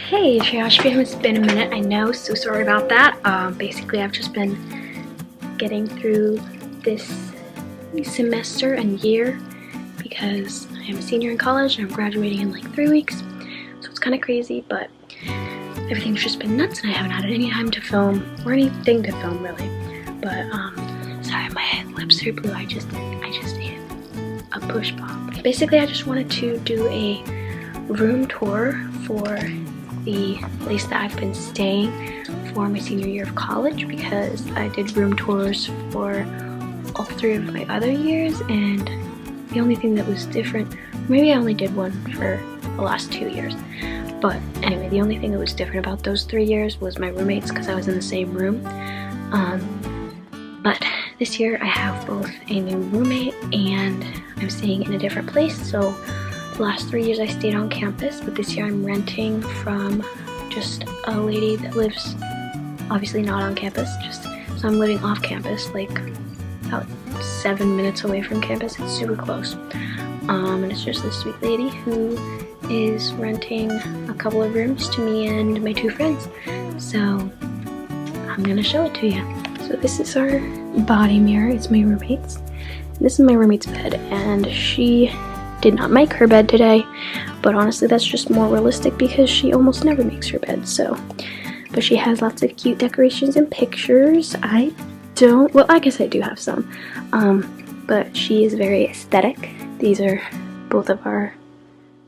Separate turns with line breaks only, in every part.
Hey Josh, it's been a minute, I know, so sorry about that. Basically I've just been getting through this semester and year because I am a senior in college and I'm graduating in like 3 weeks. So it's kind of crazy, but everything's just been nuts and I haven't had any time to film, or anything to film really. But sorry, my lips are blue, I just ate a push pop. Basically I just wanted to do a room tour for the place that I've been staying for my senior year of college, because I did room tours for all 3 of my other years, and the only thing that was different, maybe I only did one for the last 2 years, but anyway, the only thing that was different about those 3 years was my roommates, because I was in the same room. But this year I have both a new roommate and I'm staying in a different place. So the last 3 years I stayed on campus, but this year I'm renting from just a lady that lives obviously not on campus, so I'm living off campus, like about 7 minutes away from campus. It's super close. And it's just this sweet lady who is renting a couple of rooms to me and my 2 friends. So I'm gonna show it to you. So this is our body mirror. It's my roommate's. This is my roommate's bed, and she did not make her bed today, but honestly that's just more realistic because she almost never makes her bed. But she has lots of cute decorations and pictures. I guess I do have some, but she is very aesthetic. These are both of our,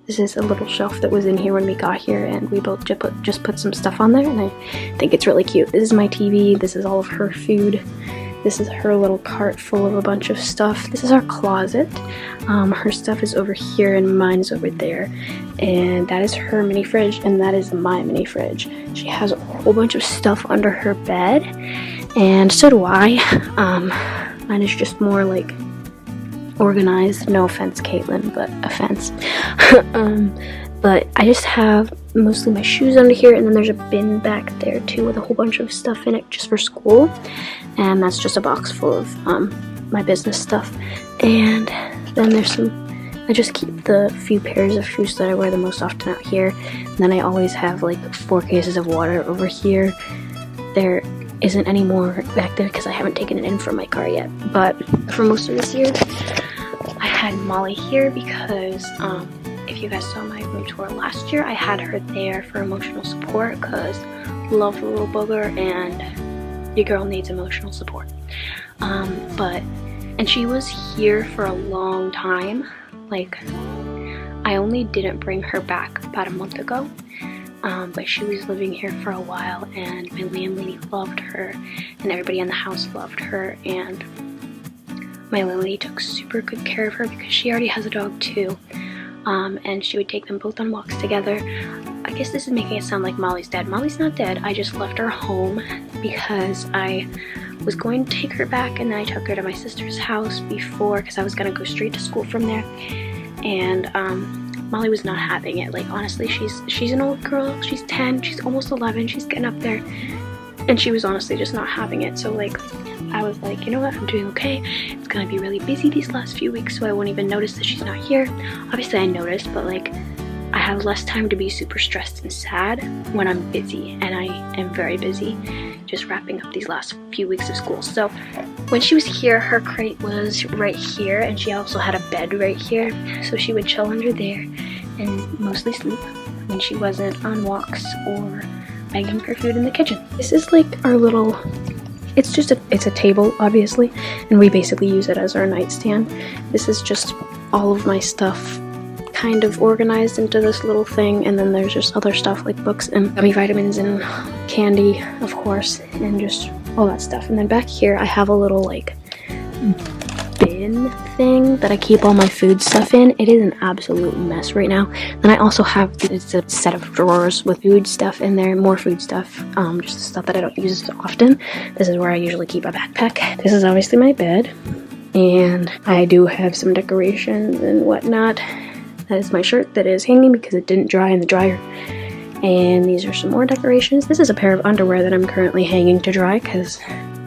this is a little shelf that was in here when we got here, and we both just put some stuff on there, and I think it's really cute. This is my TV, this is all of her food. This is her little cart full of a bunch of stuff. This is our closet. Her stuff is over here and mine is over there. And that is her mini fridge and that is my mini fridge. She has a whole bunch of stuff under her bed, and so do I. Mine is just more like organized. No offense, Caitlin, but offense. But I just have mostly my shoes under here, and then there's a bin back there too with a whole bunch of stuff in it just for school, and that's just a box full of my business stuff. And then there's I just keep the few pairs of shoes that I wear the most often out here, and then I always have like 4 cases of water over here. There isn't any more back there because I haven't taken it in from my car yet, but for most of this year I had Molly here because if you guys saw my room tour last year, I had her there for emotional support because love the little booger and your girl needs emotional support. And she was here for a long time. Like, I only didn't bring her back about a month ago, but she was living here for a while, and my landlady loved her and everybody in the house loved her, and my landlady took super good care of her because she already has a dog too. And she would take them both on walks together. I guess this is making it sound like Molly's dead. Molly's not dead. I just left her home because I was going to take her back, and then I took her to my sister's house before because I was going to go straight to school from there. And Molly was not having it. Like, honestly, she's an old girl. She's 10. She's almost 11. She's getting up there. And she was honestly just not having it. So, like, I was like, you know what, I'm doing okay. It's gonna be really busy these last few weeks, so I won't even notice that she's not here. Obviously I noticed, but like, I have less time to be super stressed and sad when I'm busy, and I am very busy just wrapping up these last few weeks of school. So when she was here, her crate was right here, and she also had a bed right here, so she would chill under there and mostly sleep when she wasn't on walks or begging for food in the kitchen. This is like our little, it's a table obviously, and we basically use it as our nightstand. This is just all of my stuff kind of organized into this little thing, and then there's just other stuff like books and gummy vitamins and candy, of course, and just all that stuff. And then back here I have a little like bin thing that I keep all my food stuff in. It is an absolute mess right now. Then I also have a set of drawers with food stuff in there, more food stuff, just the stuff that I don't use so often. This is where I usually keep my backpack. This is obviously my bed, and I do have some decorations and whatnot. That is my shirt that is hanging because it didn't dry in the dryer. And these are some more decorations. This is a pair of underwear that I'm currently hanging to dry because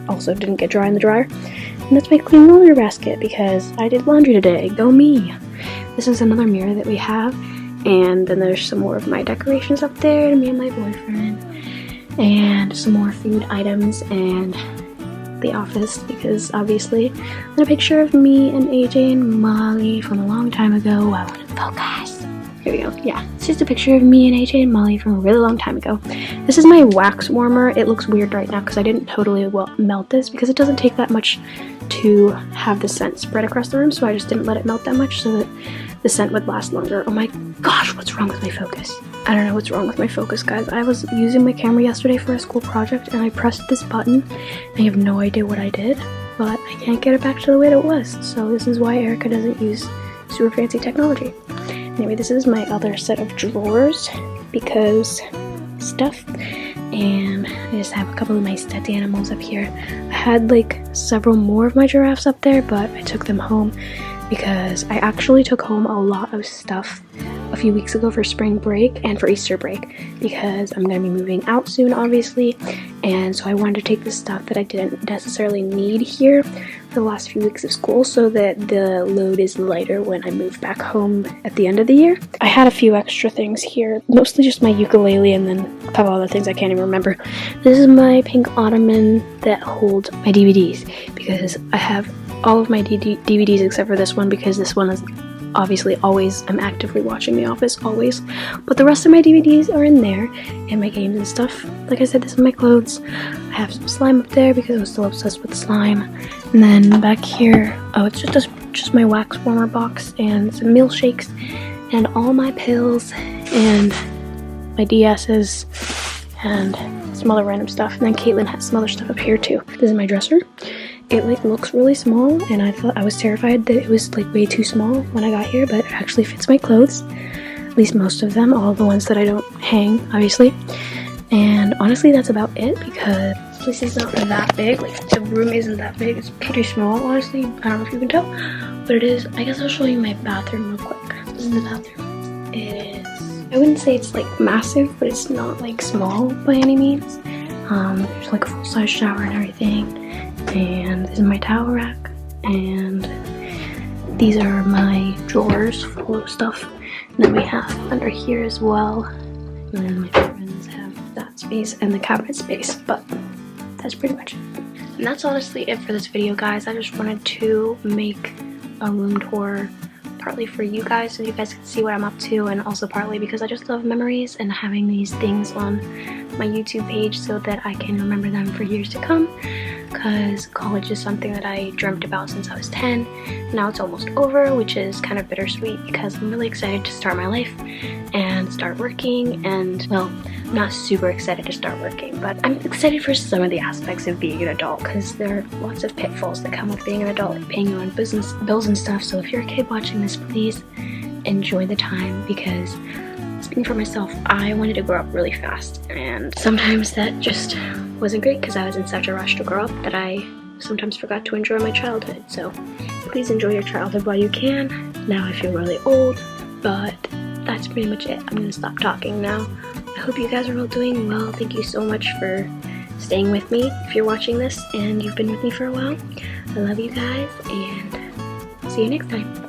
also didn't get dry in the dryer. And that's my clean laundry basket because I did laundry today. Go me! This is another mirror that we have, And then there's some more of my decorations up there to me and my boyfriend, and some more food items and the office, because obviously and a picture of me and AJ and Molly from a long time ago. I want to focus. Here we go. Yeah, it's just a picture of me and AJ and Molly from a really long time ago. This is my wax warmer. It looks weird right now because I didn't totally melt this, because it doesn't take that much to have the scent spread across the room, so I just didn't let it melt that much so that the scent would last longer. Oh my gosh, what's wrong with my focus? I don't know what's wrong with my focus, guys. I was using my camera yesterday for a school project and I pressed this button. I have no idea what I did, but I can't get it back to the way that it was. So this is why Erica doesn't use super fancy technology. Anyway, this is my other set of drawers because stuff. And I just have a couple of my stuffed animals up here. I had like several more of my giraffes up there, but I took them home because I actually took home a lot of stuff a few weeks ago for spring break and for Easter break, because I'm going to be moving out soon, obviously, and so I wanted to take the stuff that I didn't necessarily need here for the last few weeks of school so that the load is lighter when I move back home at the end of the year. I had a few extra things here, mostly just my ukulele and then a couple other things I can't even remember. This is my pink ottoman that holds my DVDs, because I have all of my DVDs except for this one, because this one is obviously always, I'm actively watching The Office, always. But the rest of my DVDs are in there, and my games and stuff. Like I said, this is my clothes. I have some slime up there because I'm still obsessed with slime. And then back here, oh, it's just my wax warmer box and some milkshakes and all my pills and my DS's and some other random stuff. And then Caitlin has some other stuff up here too. This is my dresser. It like looks really small, and I was terrified that it was like way too small when I got here, but it actually fits my clothes, at least most of them, all the ones that I don't hang, obviously. And honestly, that's about it, because this place is not that big. Like, the room isn't that big. It's pretty small, honestly. I don't know if you can tell, but it is. I guess I'll show you my bathroom real quick. This is the bathroom. It is, I wouldn't say it's like massive, but it's not like small by any means. There's like a full-size shower and everything. And this is my towel rack, and these are my drawers full of stuff. And then we have under here as well, and then my friends have that space and the cabinet space, but that's pretty much it. And that's honestly it for this video, guys. I just wanted to make a room tour, partly for you guys so you guys can see what I'm up to, and also partly because I just love memories and having these things on my YouTube page so that I can remember them for years to come, because college is something that I dreamt about since I was 10. Now it's almost over, which is kind of bittersweet because I'm really excited to start my life and start working. And well, I'm not super excited to start working, but I'm excited for some of the aspects of being an adult, because there are lots of pitfalls that come with being an adult, like paying your own business bills and stuff. So if you're a kid watching this, please enjoy the time, because speaking for myself, I wanted to grow up really fast, and sometimes that just wasn't great because I was in such a rush to grow up that I sometimes forgot to enjoy my childhood. So please enjoy your childhood while you can. Now I feel really old, but that's pretty much it. I'm gonna stop talking now. I hope you guys are all doing well. Thank you so much for staying with me if you're watching this and you've been with me for a while. I love you guys, and see you next time.